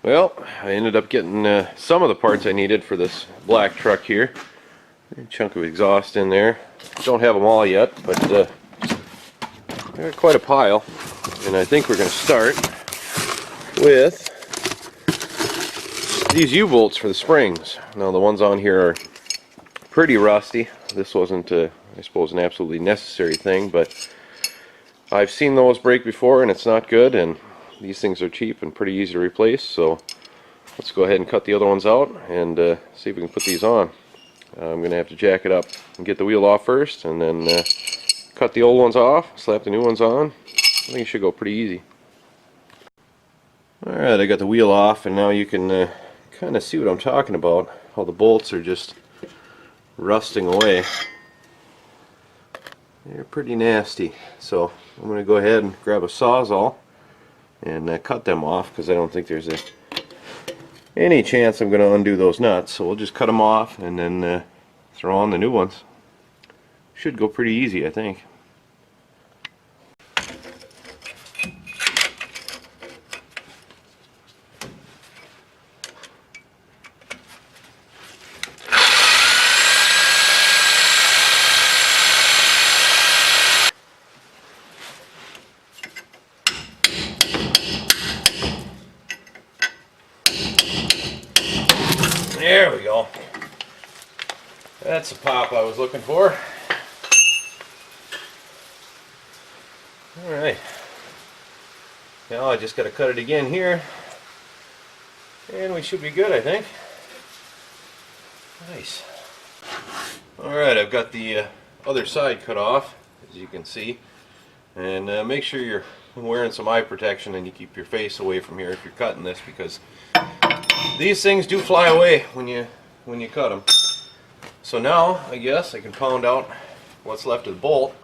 Well, I ended up getting some of the parts I needed for this black truck here. A chunk of exhaust in there. Don't have them all yet, but I got quite a pile. And I think we're going to start with these U-bolts for the springs. Now the ones on here are pretty rusty. This wasn't, I suppose, an absolutely necessary thing, but I've seen those break before and it's not good, and these things are cheap and pretty easy to replace, so let's go ahead and cut the other ones out and see if we can put these on. I'm going to have to jack it up and get the wheel off first, and then cut the old ones off, slap the new ones on. I think it should go pretty easy. Alright, I got the wheel off, and now you can kind of see what I'm talking about, how the bolts are just rusting away. They're pretty nasty, so I'm going to go ahead and grab a Sawzall and cut them off, because I don't think there's any chance I'm going to undo those nuts. So we'll just cut them off and then throw on the new ones. Should go pretty easy, I think. There we go. That's the pop I was looking for. Alright. Now I just got to cut it again here. And we should be good, I think. Nice. Alright, I've got the other side cut off, as you can see. And make sure you're wearing some eye protection and you keep your face away from here if you're cutting this, because these things do fly away when you cut them. So now I guess I can pound out what's left of the bolt.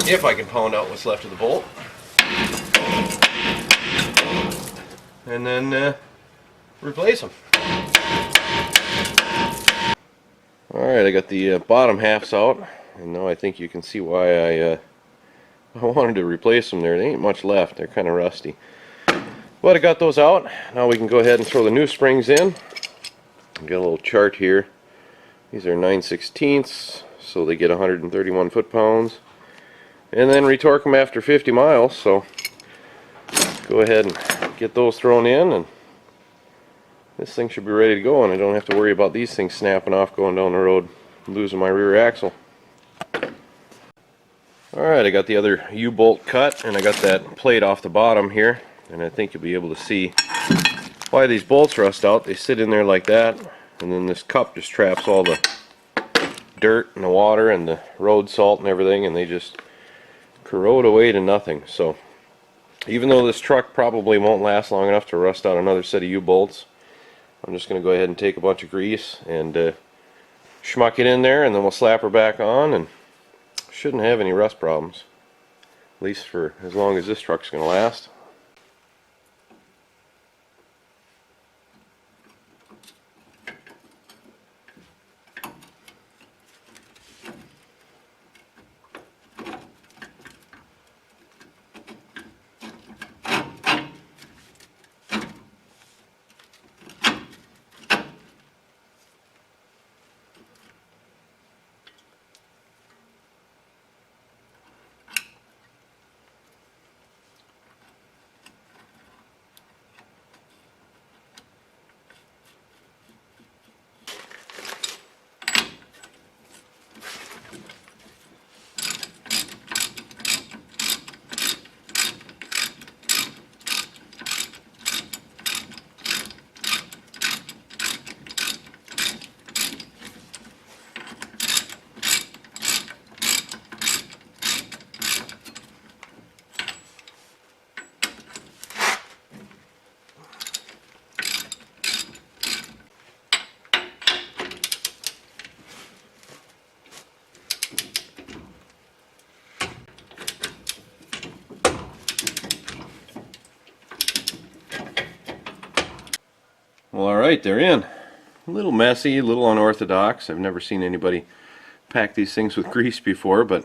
If I can pound out what's left of the bolt. And then replace them. Alright, I got the bottom halves out, and now I think you can see why I wanted to replace them there. There ain't much left, they're kind of rusty. But I got those out. Now we can go ahead and throw the new springs in. I've got a little chart here. These are 9/16, so they get 131 foot-pounds. And then retorque them after 50 miles, so go ahead and get those thrown in, and this thing should be ready to go, and I don't have to worry about these things snapping off going down the road and losing my rear axle. Alright, I got the other U-bolt cut, and I got that plate off the bottom here. And I think you'll be able to see why these bolts rust out. They sit in there like that, and then this cup just traps all the dirt and the water and the road salt and everything, and they just corrode away to nothing. So even though this truck probably won't last long enough to rust out another set of U-bolts, I'm just going to go ahead and take a bunch of grease and schmuck it in there, and then we'll slap her back on, and shouldn't have any rust problems, at least for as long as this truck's going to last. Well, alright, they're in. A little messy, a little unorthodox. I've never seen anybody pack these things with grease before, but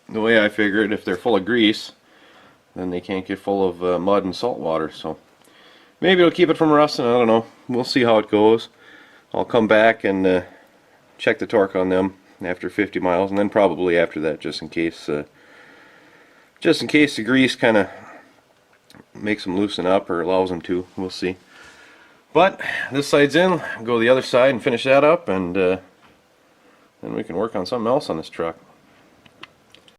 the way I figure it, if they're full of grease, then they can't get full of mud and salt water. So maybe it'll keep it from rusting. I don't know. We'll see how it goes. I'll come back and check the torque on them after 50 miles, and then probably after that, just in case the grease kind of makes them loosen up or allows them to. We'll see. But this side's in. Go to the other side and finish that up, and then we can work on something else on this truck.